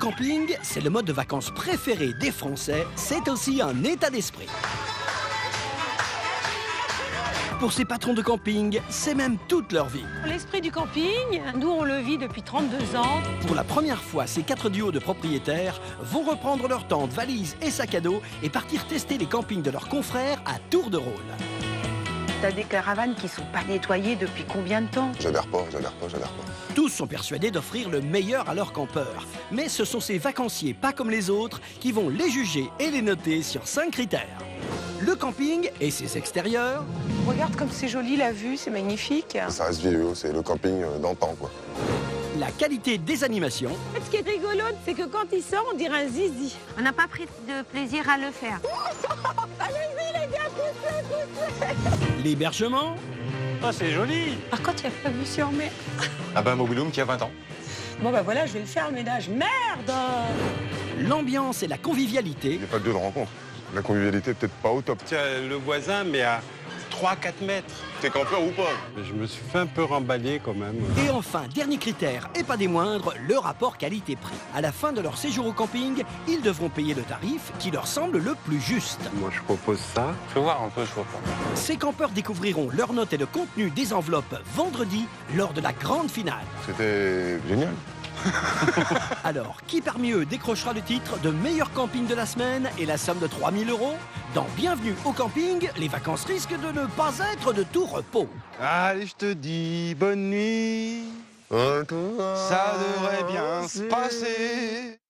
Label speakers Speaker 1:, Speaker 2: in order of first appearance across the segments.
Speaker 1: camping, c'est le mode de vacances préféré des Français. C'est aussi un état d'esprit. Pour ces patrons de camping, c'est même toute leur vie.
Speaker 2: L'esprit du camping, nous on le vit depuis 32 ans.
Speaker 1: Pour la première fois, ces 4 duos de propriétaires vont reprendre leurs tentes, valises et sacs à dos et partir tester les campings de leurs confrères à tour de rôle.
Speaker 3: T'as des caravanes qui sont pas nettoyées depuis combien de temps?
Speaker 4: J'adhère pas.
Speaker 1: Tous sont persuadés d'offrir le meilleur à leurs campeurs. Mais ce sont ces vacanciers, pas comme les autres, qui vont les juger et les noter sur 5 critères. Le camping et ses extérieurs.
Speaker 3: Regarde comme c'est joli la vue, c'est magnifique.
Speaker 4: Ça reste vieux, c'est le camping d'antan, quoi.
Speaker 1: La qualité des animations.
Speaker 2: Ce qui est rigolo, c'est que quand il sort, on dirait un zizi.
Speaker 3: On n'a pas pris de plaisir à le faire.
Speaker 2: Allez-y les gars, poussez.
Speaker 1: L'hébergement.
Speaker 5: Ah, c'est joli.
Speaker 2: Par contre, il n'y a pas vu sur mer.
Speaker 5: Ah ben, Mobilhome qui a 20 ans.
Speaker 2: Bon bah voilà, je vais le faire le ménage. Merde.
Speaker 1: L'ambiance et la convivialité.
Speaker 4: Il n'y a pas de lieu de rencontre. La convivialité est peut-être pas au top.
Speaker 5: Tiens, le voisin, mais à 3-4 mètres.
Speaker 4: T'es campeur ou pas?
Speaker 5: Je me suis fait un peu remballer quand même.
Speaker 1: Et enfin, dernier critère, et pas des moindres, le rapport qualité-prix. À la fin de leur séjour au camping, ils devront payer le tarif qui leur semble le plus juste.
Speaker 5: Moi, je propose ça. Je vais voir un peu, je vois pas.
Speaker 1: Ces campeurs découvriront leurs notes et le contenu des enveloppes vendredi lors de la grande finale.
Speaker 4: C'était génial.
Speaker 1: Alors, qui parmi eux décrochera le titre de meilleur camping de la semaine et la somme de 3 000 €? Dans Bienvenue au camping, les vacances risquent de ne pas être de tout repos.
Speaker 5: Allez, je te dis bonne nuit. Ça devrait bien se passer.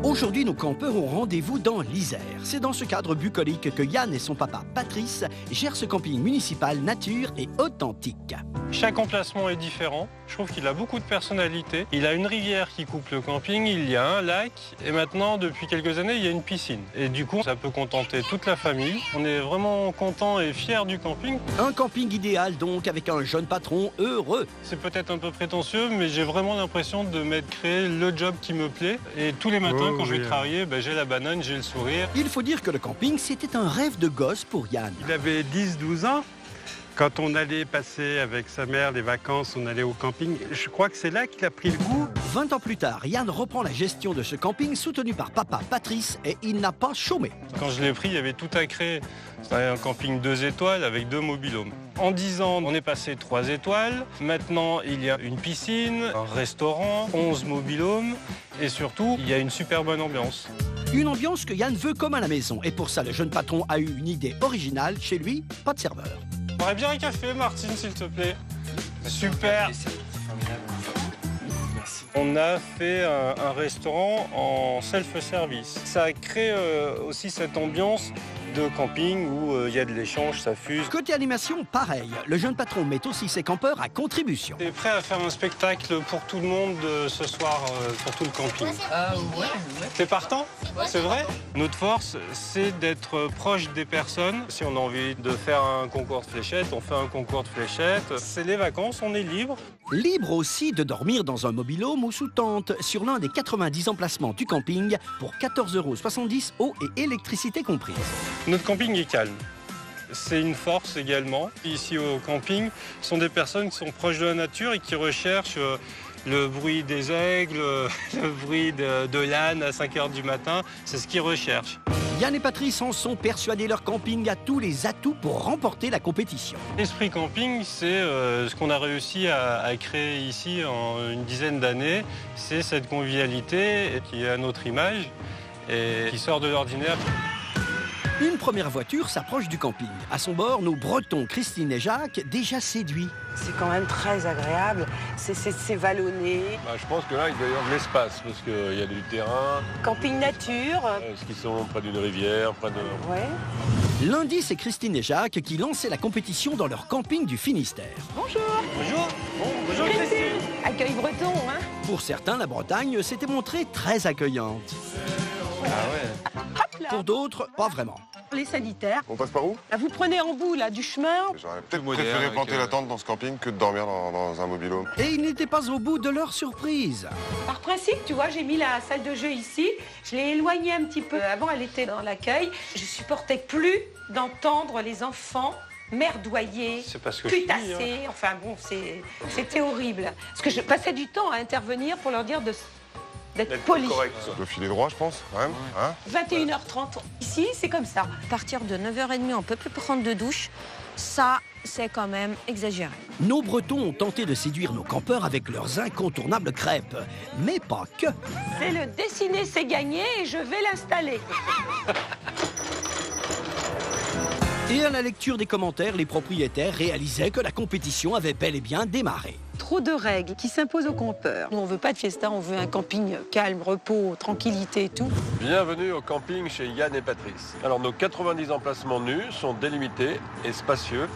Speaker 1: Aujourd'hui, nos campeurs ont rendez-vous dans l'Isère. C'est dans ce cadre bucolique que Yann et son papa Patrice gèrent ce camping municipal nature et authentique.
Speaker 6: Chaque emplacement est différent. Je trouve qu'il a beaucoup de personnalité. Il a une rivière qui coupe le camping, il y a un lac et maintenant, depuis quelques années, il y a une piscine. Et du coup, ça peut contenter toute la famille. On est vraiment content et fiers du camping.
Speaker 1: Un camping idéal donc avec un jeune patron heureux.
Speaker 6: C'est peut-être un peu prétentieux, mais j'ai vraiment l'impression de m'être créé le job qui me plaît. Et tous les matins, quand je vais travailler, j'ai la banane, j'ai le sourire.
Speaker 1: Il faut dire que le camping, c'était un rêve de gosse pour Yann.
Speaker 5: Il avait 10-12 ans. Quand on allait passer avec sa mère les vacances, on allait au camping. Je crois que c'est là qu'il a pris le goût.
Speaker 1: 20 ans plus tard, Yann reprend la gestion de ce camping soutenu par papa Patrice et il n'a pas chômé.
Speaker 6: Quand je l'ai pris, il y avait tout à créer. C'était un camping 2 étoiles avec 2 mobilhomes. En 10 ans, on est passé 3 étoiles. Maintenant, il y a une piscine, un restaurant, 11 mobilhomes et surtout, il y a une super bonne ambiance.
Speaker 1: Une ambiance que Yann veut comme à la maison. Et pour ça, le jeune patron a eu une idée originale. Chez lui, pas de serveur.
Speaker 6: J'aurais bien un café, Martine, s'il te plaît. Super. On a fait un restaurant en self-service. Ça crée aussi cette ambiance de camping où il y a de l'échange, ça fuse.
Speaker 1: Côté animation, pareil. Le jeune patron met aussi ses campeurs à contribution.
Speaker 6: T'es prêt à faire un spectacle pour tout le monde ce soir, pour tout le camping?
Speaker 7: Ouais.
Speaker 6: T'es partant? C'est vrai? Notre force, c'est d'être proche des personnes. Si on a envie de faire un concours de fléchettes, on fait un concours de fléchettes. C'est les vacances, on est libre.
Speaker 1: Libre aussi de dormir dans un mobilhome ou sous tente sur l'un des 90 emplacements du camping pour 14,70 € eau et électricité comprises.
Speaker 6: Notre camping est calme. C'est une force également. Ici au camping, ce sont des personnes qui sont proches de la nature et qui recherchent le bruit des aigles, le bruit de l'âne à 5 h du matin. C'est ce qu'ils recherchent.
Speaker 1: Yann et Patrice en sont persuadés, leur camping a tous les atouts pour remporter la compétition.
Speaker 6: L'esprit camping, c'est ce qu'on a réussi à créer ici en une dizaine d'années. C'est cette convivialité qui est à notre image et qui sort de l'ordinaire.
Speaker 1: Une première voiture s'approche du camping. À son bord, nos Bretons, Christine et Jacques, déjà séduits.
Speaker 3: C'est quand même très agréable, c'est vallonné.
Speaker 8: Je pense que là, il doit y avoir de l'espace, parce qu'il y a du terrain.
Speaker 3: Camping nature.
Speaker 8: Est-ce qu'ils sont près d'une rivière, près de...
Speaker 3: Ouais.
Speaker 1: Lundi, c'est Christine et Jacques qui lançaient la compétition dans leur camping du Finistère.
Speaker 3: Bonjour.
Speaker 6: Bonjour. Bonjour Christine.
Speaker 3: Accueil breton, hein.
Speaker 1: Pour certains, la Bretagne s'était montrée très accueillante.
Speaker 6: Ah ouais.
Speaker 3: Hop là.
Speaker 1: Pour d'autres, pas vraiment.
Speaker 2: Les sanitaires.
Speaker 4: On passe par où?
Speaker 2: Là, vous prenez en bout là, du chemin.
Speaker 4: J'aurais peut-être
Speaker 8: moderne,
Speaker 4: préféré
Speaker 8: avec,
Speaker 4: planter la tente dans ce camping que de dormir dans un mobilhome.
Speaker 1: Et ils n'étaient pas au bout de leur surprise.
Speaker 2: Par principe, tu vois, j'ai mis la salle de jeu ici. Je l'ai éloignée un petit peu. Avant, elle était dans l'accueil. Je supportais plus d'entendre les enfants merdoyé,
Speaker 6: C'est pas ce que je dis,
Speaker 2: cutassé. Enfin bon, c'était horrible. Parce que je passais du temps à intervenir pour leur dire d'être polis.
Speaker 4: Ça doit filer droit, je pense, quand même. Hein
Speaker 2: 21h30. Ici, c'est comme ça.
Speaker 7: À partir de 9h30, on peut plus prendre de douche. Ça, c'est quand même exagéré.
Speaker 1: Nos Bretons ont tenté de séduire nos campeurs avec leurs incontournables crêpes. Mais pas que.
Speaker 2: C'est le dessiner, c'est gagné et je vais l'installer.
Speaker 1: Et à la lecture des commentaires, les propriétaires réalisaient que la compétition avait bel et bien démarré.
Speaker 3: Trop de règles qui s'imposent aux campeurs.
Speaker 2: Nous, on veut pas de fiesta, on veut un camping calme, repos, tranquillité et tout.
Speaker 8: Bienvenue au camping chez Yann et Patrice. Alors nos 90 emplacements nus sont délimités et spacieux.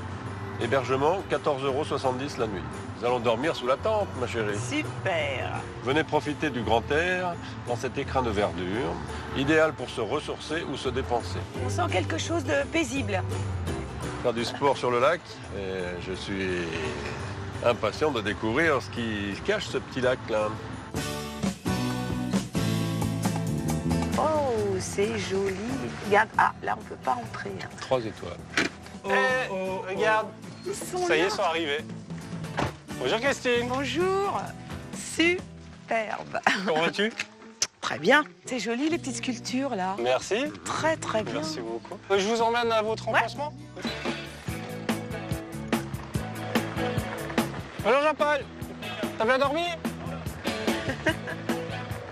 Speaker 8: Hébergement 14,70 € la nuit. Nous allons dormir sous la tente, ma chérie.
Speaker 3: Super.
Speaker 8: Venez profiter du grand air dans cet écrin de verdure, idéal pour se ressourcer ou se dépenser.
Speaker 2: On sent quelque chose de paisible.
Speaker 8: Faire du sport sur le lac, et je suis impatient de découvrir ce qui cache ce petit lac-là.
Speaker 3: Oh, c'est joli. Regarde, ah, là, on peut pas entrer.
Speaker 8: 3 étoiles.
Speaker 6: Regarde,
Speaker 3: Ils sont
Speaker 6: ça y est,
Speaker 3: là.
Speaker 6: ils sont arrivés. Bonjour Christine,
Speaker 3: Bonjour. Superbe.
Speaker 6: comment vas-tu?
Speaker 3: Très bien. C'est joli, les petites sculptures, là.
Speaker 6: Merci,
Speaker 3: Très, très bien.
Speaker 6: merci beaucoup. Je vous emmène à votre emplacement. Bonjour Jean-Paul, t'as bien dormi?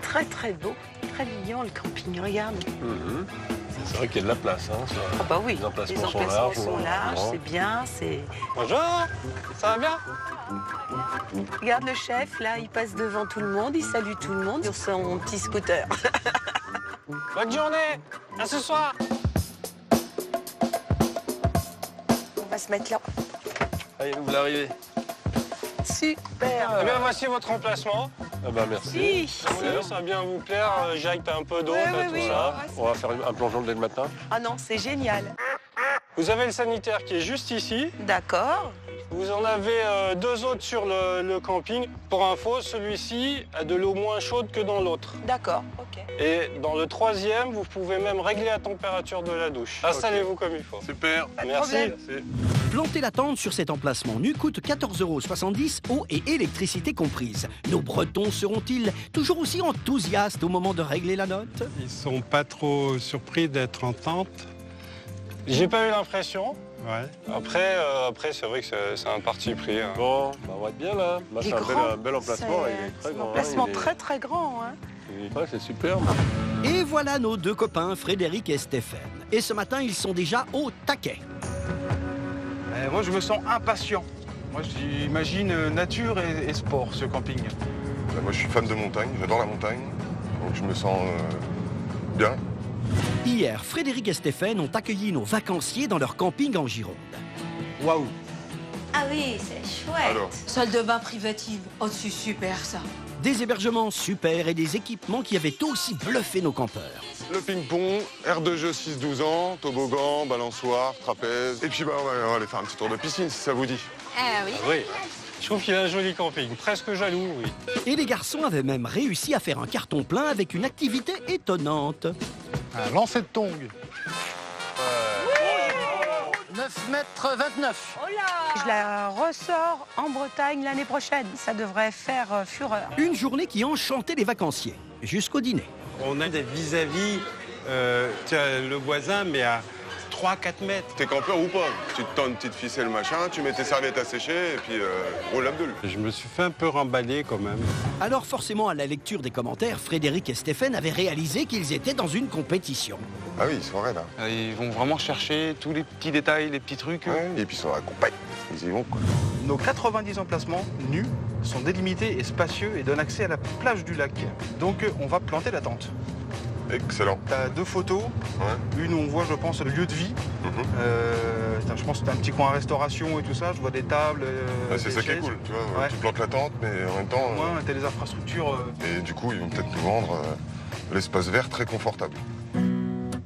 Speaker 3: Très, très beau. Très mignon, le camping. Regarde.
Speaker 8: C'est vrai qu'il y a de la place. Hein,
Speaker 3: Ah bah oui,
Speaker 8: Les emplacements
Speaker 3: les
Speaker 8: sont
Speaker 3: emplacements
Speaker 8: larges,
Speaker 3: sont larges,
Speaker 8: grands.
Speaker 3: c'est bien, c'est...
Speaker 6: Bonjour, ça va bien?
Speaker 3: Regarde le chef, là, il passe devant tout le monde, il salue tout le monde sur son petit scooter.
Speaker 6: Bonne journée, à ce soir.
Speaker 3: On va se mettre là.
Speaker 8: Allez, vous l'arrivez.
Speaker 3: Super.
Speaker 6: Eh bien, voici votre emplacement.
Speaker 8: Ah bah merci.
Speaker 3: Si.
Speaker 6: Oui, ça va bien vous plaire. Jacques, t'as un peu d'eau,
Speaker 3: Oui,
Speaker 6: t'as
Speaker 3: oui,
Speaker 6: tout
Speaker 3: oui.
Speaker 6: ça.
Speaker 8: On va faire un plongeon dès le matin.
Speaker 3: Ah non, c'est génial.
Speaker 6: Vous avez le sanitaire qui est juste ici.
Speaker 3: D'accord.
Speaker 6: Vous en avez 2 autres sur le camping. Pour info, celui-ci a de l'eau moins chaude que dans l'autre.
Speaker 3: D'accord, ok.
Speaker 6: Et dans le 3e, vous pouvez même régler la température de la douche. Installez-vous comme il faut.
Speaker 8: Super.
Speaker 6: Merci.
Speaker 3: problème.
Speaker 1: Planter la tente sur cet emplacement nu coûte 14,70 €, eau et électricité comprises. Nos Bretons seront-ils toujours aussi enthousiastes au moment de régler la note?
Speaker 5: Ils sont pas trop surpris d'être en tente.
Speaker 6: J'ai pas eu l'impression.
Speaker 5: Ouais.
Speaker 6: Après c'est vrai que c'est un parti pris. Hein.
Speaker 8: Bon, bah on va être bien là. Bah,
Speaker 3: Il est
Speaker 8: c'est
Speaker 3: grand.
Speaker 8: un bel emplacement.
Speaker 3: C'est-
Speaker 8: Il est très
Speaker 3: c'est un
Speaker 8: grand.
Speaker 3: emplacement
Speaker 8: il est-
Speaker 3: très, très grand. Hein.
Speaker 8: Ouais, c'est superbe.
Speaker 1: Et voilà nos deux copains, Frédéric et Stéphane. Et ce matin, ils sont déjà au taquet.
Speaker 9: Moi, je me sens impatient. Moi, j'imagine nature et sport, ce camping.
Speaker 4: Moi, je suis fan de montagne, j'adore la montagne. Donc, je me sens bien.
Speaker 1: Hier, Frédéric et Stéphane ont accueilli nos vacanciers dans leur camping en Gironde.
Speaker 9: Waouh.
Speaker 7: Ah oui, c'est chouette.
Speaker 4: Alors,
Speaker 7: Salle de bain privative. Oh, c'est super ça.
Speaker 1: Des hébergements super et des équipements qui avaient aussi bluffé nos campeurs.
Speaker 4: le ping-pong, aire de jeu 6-12 ans, toboggan, balançoire, trapèze. Et puis, bah, on va aller faire un petit tour de piscine, si ça vous dit.
Speaker 7: Ah oui.
Speaker 6: Oui. Je trouve qu'il a un joli camping, presque jaloux, oui.
Speaker 1: Et les garçons avaient même réussi à faire un carton plein avec une activité étonnante.
Speaker 9: Un lancer de tongs.
Speaker 10: 9 mètres 29.
Speaker 2: Je la ressors en Bretagne l'année prochaine. Ça devrait faire fureur.
Speaker 1: Une journée qui enchantait les vacanciers, jusqu'au dîner.
Speaker 5: On a des vis-à-vis le voisin, mais à 3-4 mètres.
Speaker 4: T'es campeur ou pas? Tu te tends une petite ficelle, machin, tu mets tes serviettes à sécher et puis roule Abdul.
Speaker 5: Je me suis fait un peu remballer quand même.
Speaker 1: Alors forcément, à la lecture des commentaires, Frédéric et Stéphane avaient réalisé qu'ils étaient dans une compétition.
Speaker 4: Ah oui, ils sont raides. Hein.
Speaker 9: Ils vont vraiment chercher tous les petits détails, les petits trucs.
Speaker 4: Ouais, et puis ils sont à la compagne. Ils y vont, quoi.
Speaker 9: Nos 90 emplacements nus sont délimités et spacieux et donnent accès à la plage du lac. Donc on va planter la tente.
Speaker 4: Excellent.
Speaker 9: T'as 2 photos,
Speaker 4: Ouais.
Speaker 9: une où on voit, je pense, le lieu de vie. Je pense que t'as un petit coin restauration et tout ça, je vois des tables.
Speaker 4: Ah, c'est
Speaker 9: des
Speaker 4: ça qui est
Speaker 9: chaises.
Speaker 4: cool, tu vois.
Speaker 9: Ouais.
Speaker 4: Tu plantes la tente, mais en même temps.
Speaker 9: Ouais, t'as des infrastructures.
Speaker 4: Et du coup, ils vont peut-être nous vendre l'espace vert très confortable.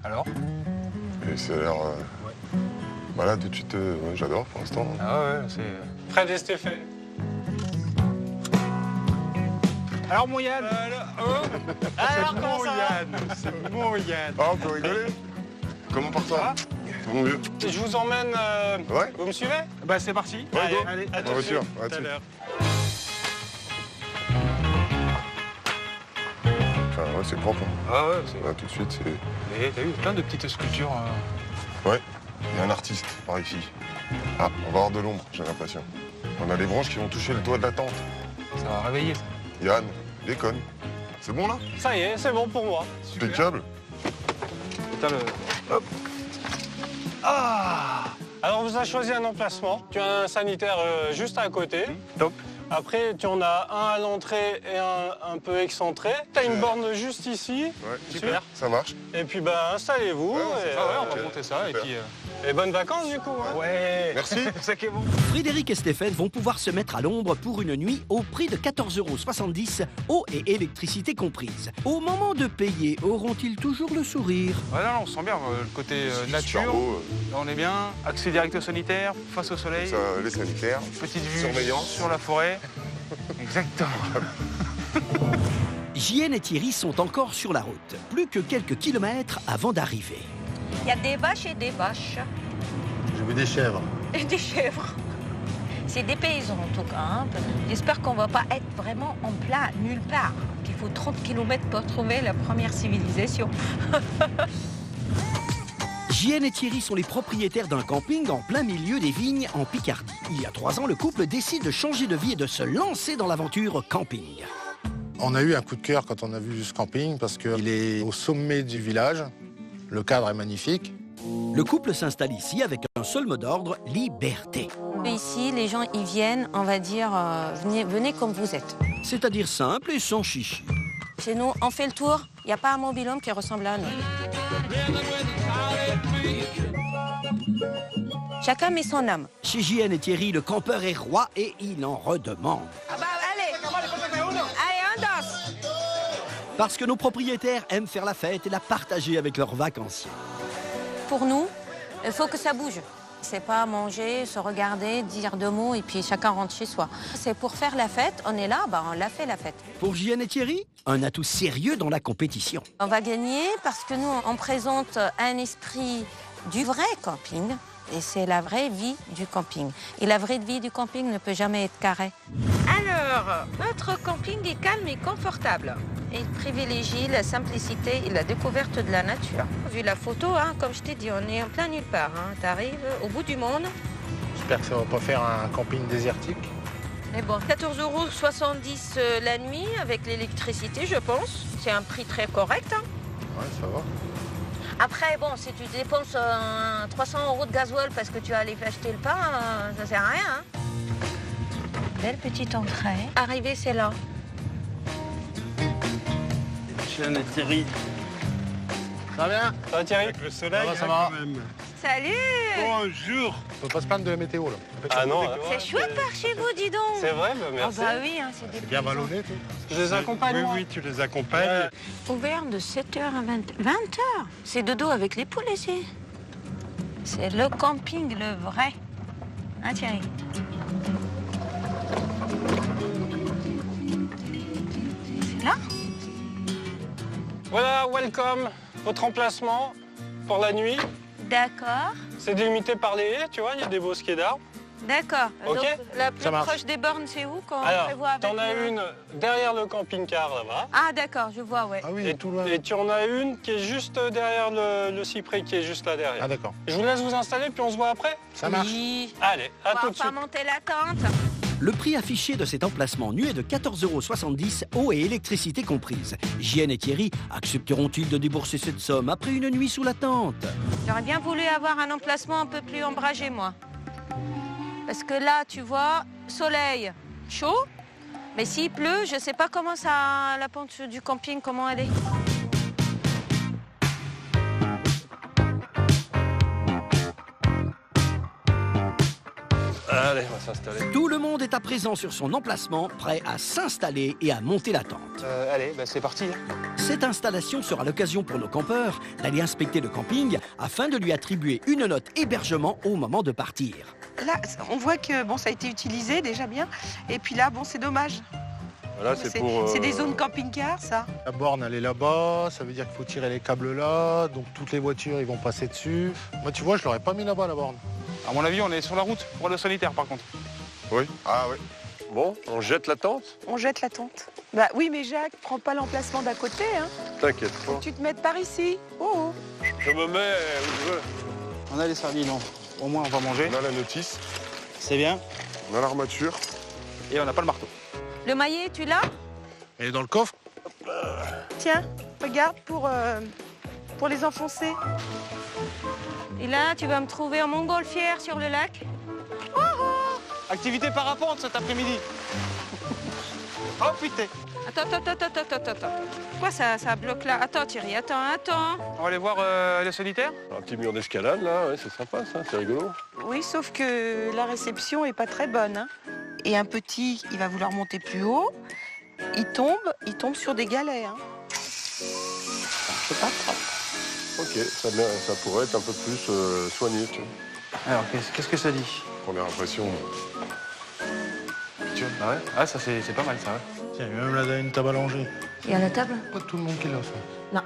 Speaker 9: Alors
Speaker 4: Et ça a l'air. Bah là, tout de suite, j'adore pour l'instant.
Speaker 9: Ah ouais, c'est.
Speaker 6: Fred et Stéphane.
Speaker 9: Alors, mon Yann
Speaker 6: Alors, comment ça va?
Speaker 5: C'est mon Yann.
Speaker 4: Ah, on peut rigoler. Comment par toi? Mon vieux.
Speaker 6: Je vous emmène...
Speaker 4: Ouais.
Speaker 6: Vous me suivez?
Speaker 9: Bah c'est parti.
Speaker 4: Ouais, go.
Speaker 9: Allez.
Speaker 6: À tout
Speaker 4: En
Speaker 6: de suite,
Speaker 4: voiture,
Speaker 6: tout à
Speaker 4: là-dessus.
Speaker 6: l'heure.
Speaker 4: Enfin, ouais, c'est propre. Hein.
Speaker 9: Ah ouais,
Speaker 4: Là, tout de suite, c'est...
Speaker 9: Mais t'as vu plein de petites sculptures.
Speaker 4: Ouais, il y a un artiste par ici. Ah, on va avoir de l'ombre, j'ai l'impression. On a les branches qui vont toucher le toit de la tente.
Speaker 9: Ça va réveiller ça.
Speaker 4: Yann, déconne. C'est bon, là?
Speaker 6: Ça y est, c'est bon pour moi.
Speaker 4: Impeccable.
Speaker 9: Putain, le... Hop. Ah.
Speaker 6: Alors, on vous a choisi un emplacement. Tu as un sanitaire juste à côté.
Speaker 9: Top.
Speaker 6: Après, tu en as un à l'entrée et un peu excentré. Tu as une borne juste ici.
Speaker 4: Ouais,
Speaker 6: Super.
Speaker 4: Ça marche.
Speaker 6: Et puis, bah, installez-vous.
Speaker 4: Ouais, c'est
Speaker 6: et,
Speaker 4: ça,
Speaker 9: On va monter ça et
Speaker 4: Super.
Speaker 9: puis...
Speaker 6: et bonnes vacances, du coup. Hein.
Speaker 9: Ouais.
Speaker 4: Merci.
Speaker 9: C'est ça qui est bon.
Speaker 1: Frédéric et Stéphane vont pouvoir se mettre à l'ombre pour une nuit au prix de 14,70 €, eau et électricité comprises. Au moment de payer, auront-ils toujours le sourire?
Speaker 9: Ouais, non, on sent bien le côté
Speaker 4: Super
Speaker 9: nature.
Speaker 4: beau.
Speaker 9: Là, on est bien. Accès direct au sanitaire, face au soleil.
Speaker 4: Ça, les sanitaires.
Speaker 9: Petite vue
Speaker 4: Surveillance.
Speaker 9: sur la forêt. Exactement.
Speaker 1: JN et Thierry sont encore sur la route. Plus que quelques kilomètres avant d'arriver.
Speaker 7: Il y a des vaches et des vaches.
Speaker 10: J'ai vu des chèvres.
Speaker 7: Et des chèvres. C'est des paysans en tout cas. Hein. J'espère qu'on va pas être vraiment en plein nulle part. Qu'il faut 30 km pour trouver la première civilisation.
Speaker 1: JN et Thierry sont les propriétaires d'un camping en plein milieu des vignes en Picardie. Il y a 3 ans, le couple décide de changer de vie et de se lancer dans l'aventure camping.
Speaker 10: On a eu un coup de cœur quand on a vu ce camping parce qu'il est au sommet du village. Le cadre est magnifique.
Speaker 1: Le couple s'installe ici avec un seul mot d'ordre, liberté.
Speaker 7: Ici, les gens, ils viennent, on va dire, venez comme vous êtes.
Speaker 1: C'est-à-dire simple et sans chichi.
Speaker 7: Chez nous, on fait le tour, il n'y a pas un mobil-home qui ressemble à nous. Chacun met son âme.
Speaker 1: Chez JN et Thierry, le campeur est roi et il en redemande.
Speaker 7: Ah bah allez, on danse.
Speaker 1: Parce que nos propriétaires aiment faire la fête et la partager avec leurs vacanciers.
Speaker 7: Pour nous, il faut que ça bouge. C'est pas manger, se regarder, dire 2 mots et puis chacun rentre chez soi. C'est pour faire la fête, on est là, bah on l'a fait la fête.
Speaker 1: Pour JN et Thierry, un atout sérieux dans la compétition.
Speaker 7: On va gagner parce que nous, on présente un esprit du vrai camping. Et c'est la vraie vie du camping. Et la vraie vie du camping ne peut jamais être carrée. Alors, notre camping est calme et confortable. Il privilégie la simplicité et la découverte de la nature. Vu la photo, hein, comme je t'ai dit, on est en plein nulle part. Hein. Tu arrives au bout du monde.
Speaker 10: J'espère que ça va pas faire un camping désertique.
Speaker 7: Mais bon, 14,70 € la nuit avec l'électricité, je pense. C'est un prix très correct. Hein.
Speaker 10: Ouais, ça va.
Speaker 7: Après, bon, si tu dépenses 300 € de gasoil parce que tu vas aller acheter le pain, ça sert à rien. Hein. Belle petite entrée. Arrivée, c'est là.
Speaker 5: JN et Thierry.
Speaker 10: Ça va bien?
Speaker 6: Ça va, Thierry?
Speaker 5: Avec le soleil,
Speaker 10: Ça va, ça
Speaker 5: hein,
Speaker 10: va.
Speaker 5: quand même.
Speaker 7: Salut!
Speaker 5: Bonjour.
Speaker 10: On peut pas se plaindre de la météo là.
Speaker 6: Ah non,
Speaker 7: C'est chouette par chez vous, dis donc.
Speaker 6: c'est vrai, bah, merci.
Speaker 7: Ah bah oui, hein, c'est des
Speaker 10: Bien
Speaker 7: paysans.
Speaker 10: vallonné tout.
Speaker 6: Je les accompagne,
Speaker 5: Oui,
Speaker 6: moi.
Speaker 5: oui, tu les accompagnes.
Speaker 7: Ouvert de 7h à 20h. C'est dodo avec les poules ici. C'est le camping, le vrai. Hein, Thierry? C'est là?
Speaker 6: Voilà, welcome. Votre emplacement pour la nuit.
Speaker 7: D'accord.
Speaker 6: C'est délimité par les haies, tu vois, il y a des bosquets d'arbres.
Speaker 7: D'accord.
Speaker 6: Ok.
Speaker 7: Donc, la plus
Speaker 10: Ça marche.
Speaker 7: proche des bornes, c'est où quand on
Speaker 6: Alors,
Speaker 7: prévoit avec
Speaker 6: t'en as
Speaker 7: le-
Speaker 6: une derrière le camping-car là-bas.
Speaker 7: Ah, d'accord, je vois, ouais.
Speaker 10: Ah oui,
Speaker 6: Et,
Speaker 10: tout loin.
Speaker 6: et tu en as une qui est juste derrière le cyprès qui est juste là derrière.
Speaker 10: Ah d'accord.
Speaker 6: Je vous laisse vous installer puis on se voit après.
Speaker 10: Ça marche.
Speaker 7: Oui.
Speaker 6: Allez, à
Speaker 7: On va
Speaker 6: tout de
Speaker 7: pas
Speaker 6: suite.
Speaker 7: monter la tente.
Speaker 1: Le prix affiché de cet emplacement nu est de 14,70 €, eau et électricité comprises. JN et Thierry accepteront-ils de débourser cette somme après une nuit sous la tente?
Speaker 7: J'aurais bien voulu avoir un emplacement un peu plus ombragé, moi. Parce que là, tu vois, soleil, chaud. Mais s'il pleut, je sais pas comment ça, la pente du camping, comment elle est.
Speaker 6: Allez, on va s'installer.
Speaker 1: Tout le monde est à présent sur son emplacement, prêt à s'installer et à monter la tente.
Speaker 9: Allez, bah, c'est parti.
Speaker 1: Cette installation sera l'occasion pour nos campeurs d'aller inspecter le camping afin de lui attribuer une note hébergement au moment de partir.
Speaker 2: Là, on voit que bon, ça a été utilisé déjà bien. Et puis là, bon, c'est dommage.
Speaker 8: Là, c'est pour...
Speaker 3: C'est des zones camping-car, ça?
Speaker 10: La borne, elle est là-bas, ça veut dire qu'il faut tirer les câbles là, donc toutes les voitures, ils vont passer dessus. Moi, tu vois, je l'aurais pas mis là-bas, la borne.
Speaker 9: À mon avis, on est sur la route pour le sanitaire, par contre.
Speaker 4: Oui. Ah oui.
Speaker 8: Bon, on jette la tente?
Speaker 3: On jette la tente. Bah oui, mais Jacques, prends pas l'emplacement d'à côté, hein.
Speaker 8: T'inquiète pas.
Speaker 3: Tu te mettes par ici. Oh, oh.
Speaker 8: Je me mets où je veux.
Speaker 9: On a les sardines, au moins on va manger.
Speaker 4: On a la notice,
Speaker 9: C'est bien.
Speaker 4: on a l'armature.
Speaker 9: Et on n'a pas le marteau.
Speaker 7: Le maillet, tu l'as?
Speaker 10: Elle est dans le coffre.
Speaker 3: Tiens, regarde pour les enfoncer.
Speaker 7: Et là, tu vas me trouver en montgolfière sur le lac.
Speaker 9: Activité parapente cet après-midi. Oh putain.
Speaker 7: Attends. Pourquoi ça bloque là? Attends, Thierry, attends.
Speaker 9: On va aller voir le sanitaire.
Speaker 8: Un petit mur d'escalade, là, ouais, c'est sympa, ça, c'est rigolo.
Speaker 3: Oui, sauf que la réception est pas très bonne, hein. Et un petit, il va vouloir monter plus haut. Il tombe sur des galets, hein. C'est pas propre.
Speaker 8: Ok, ça pourrait être un peu plus soigné, tu vois.
Speaker 9: Alors, qu'est-ce que ça dit?
Speaker 4: Première impression.
Speaker 9: Ah ouais. Ah, ça c'est pas mal, ça, ouais.
Speaker 10: Tiens, il y a même là une table allongée.
Speaker 7: Et à la table?
Speaker 10: Pas tout le monde qui l'a, ça.
Speaker 7: Non.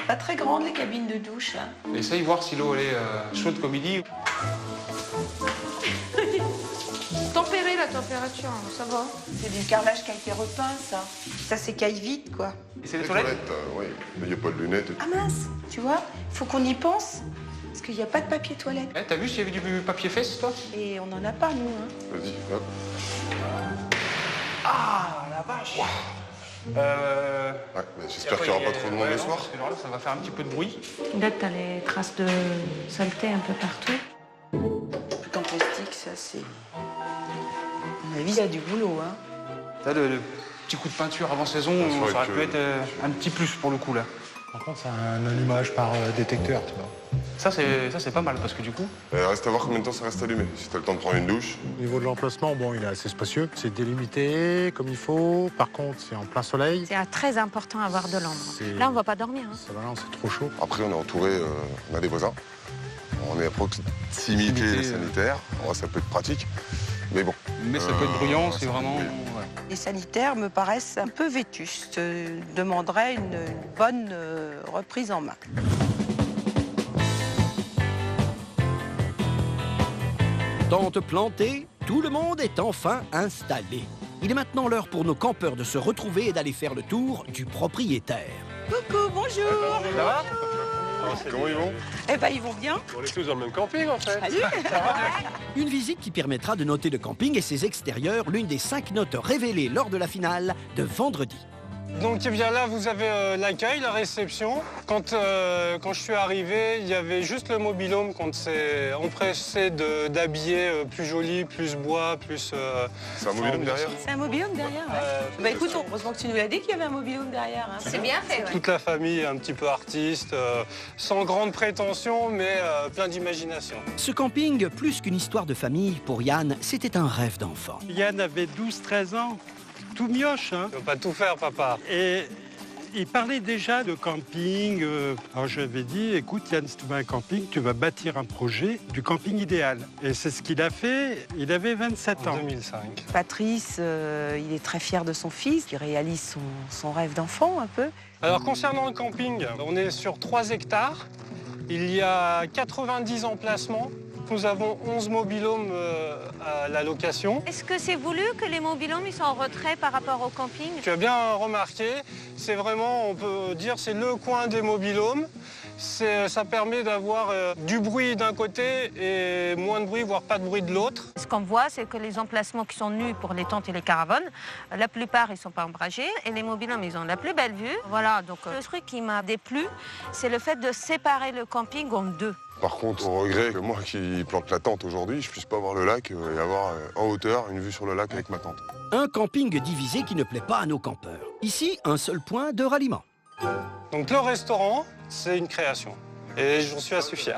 Speaker 3: Pas très grandes les cabines de douche, là.
Speaker 9: Essaye voir si l'eau elle est chaude comme midi.
Speaker 7: Tempérer la température, ça va.
Speaker 3: C'est du carrelage qui a été repeint, ça. Ça s'écaille vite, quoi.
Speaker 9: Et c'est les
Speaker 4: Les
Speaker 9: toilettes?
Speaker 4: oui. Il n'y a pas de lunettes.
Speaker 3: Ah mince, tu vois, faut qu'on y pense. Parce qu'il n'y a pas de papier toilette.
Speaker 9: Eh, t'as vu s'il y avait du papier fesse, toi?
Speaker 3: Et on n'en a pas, nous, hein.
Speaker 4: Vas-y, hop.
Speaker 9: Ah, la vache.
Speaker 4: Ouais, mais j'espère qu'il n'y aura pas trop de monde le soir.
Speaker 9: Parce que alors là, ça va faire un petit peu de bruit.
Speaker 7: Là, t'as les traces de saleté un peu partout.
Speaker 3: Tout en plastique, ça, c'est... À mon avis, il y a du boulot, hein.
Speaker 9: T'as le petit coup de peinture avant saison,
Speaker 4: Ça
Speaker 9: ça aurait
Speaker 4: aurait
Speaker 9: pu
Speaker 4: pu-
Speaker 9: être un petit plus pour le coup, là.
Speaker 10: Par contre, c'est un allumage par détecteur, tu vois.
Speaker 9: Ça, c'est pas mal, parce que du coup...
Speaker 4: Reste à voir combien de temps ça reste allumé. Si t'as le temps de prendre une douche.
Speaker 10: Au niveau de l'emplacement, bon, il est assez spacieux. C'est délimité comme il faut. Par contre, c'est en plein soleil.
Speaker 7: C'est très important d'avoir de l'ombre.
Speaker 10: C'est-
Speaker 7: Là, on va pas dormir. Hein.
Speaker 10: Ça va, non, c'est trop chaud.
Speaker 4: Après, on est entouré, on a des voisins. On est à proximité
Speaker 9: Proximité,
Speaker 4: sanitaire. Ouais, ça peut être pratique. Mais bon.
Speaker 9: Mais ça peut être bruyant, c'est
Speaker 4: ça peut
Speaker 9: vraiment...
Speaker 4: être
Speaker 9: ouais.
Speaker 3: Les sanitaires me paraissent un peu vétustes. Je demanderais une bonne reprise en main.
Speaker 1: Tente plantée, tout le monde est enfin installé. Il est maintenant l'heure pour nos campeurs de se retrouver et d'aller faire le tour du propriétaire.
Speaker 3: Coucou, bonjour.
Speaker 8: Ça va?
Speaker 4: Comment ils vont?
Speaker 3: Eh ben, ils vont bien.
Speaker 8: On est tous dans le même camping, en fait.
Speaker 3: Salut.
Speaker 1: Une visite qui permettra de noter le camping et ses extérieurs, l'une des 5 notes révélées lors de la finale de vendredi.
Speaker 6: Donc eh bien là, vous avez l'accueil, la réception. Quand je suis arrivé, il y avait juste le mobil-home qu'on s'est empressé d'habiller plus joli, plus bois, plus...
Speaker 4: C'est un mobil-home derrière?
Speaker 3: C'est un mobil-home derrière, ouais. Bah écoute, heureusement que tu nous l'as dit qu'il y avait un mobil-home derrière. Hein.
Speaker 7: C'est bien fait, ouais.
Speaker 6: Toute la famille un petit peu artiste, sans grande prétention, mais plein d'imagination.
Speaker 1: Ce camping, plus qu'une histoire de famille, pour Yann, c'était un rêve d'enfant.
Speaker 5: Yann avait 12-13 ans, tout mioche, hein.
Speaker 6: Tu ne peux pas tout faire, papa.
Speaker 5: Et il parlait déjà de camping. Alors je lui avais dit, écoute Yann, si tu veux un camping, tu vas bâtir un projet du camping idéal. Et c'est ce qu'il a fait. Il avait 27
Speaker 6: En
Speaker 5: ans.
Speaker 6: 2005.
Speaker 3: Patrice, il est très fier de son fils, qui réalise son rêve d'enfant un peu.
Speaker 6: Alors concernant le camping, on est sur 3 hectares. Il y a 90 emplacements. Nous avons 11 mobil-homes à la location.
Speaker 7: Est-ce que c'est voulu que les mobil-homes ils sont en retrait par rapport au camping?
Speaker 6: Tu as bien remarqué, c'est vraiment, on peut dire, c'est le coin des mobil-homes. Ça permet d'avoir du bruit d'un côté et moins de bruit, voire pas de bruit de l'autre.
Speaker 7: Ce qu'on voit, c'est que les emplacements qui sont nus pour les tentes et les caravanes, la plupart, ils sont pas ombragés. Et les mobil-homes, ils ont la plus belle vue. Voilà, donc le truc qui m'a déplu, c'est le fait de séparer le camping en 2.
Speaker 4: Par contre, on regrette que moi qui plante la tente aujourd'hui, je puisse pas voir le lac et avoir en hauteur une vue sur le lac avec ma tente.
Speaker 1: Un camping divisé qui ne plaît pas à nos campeurs. Ici, un seul point de ralliement.
Speaker 6: Donc le restaurant, c'est une création. Et j'en suis assez fier.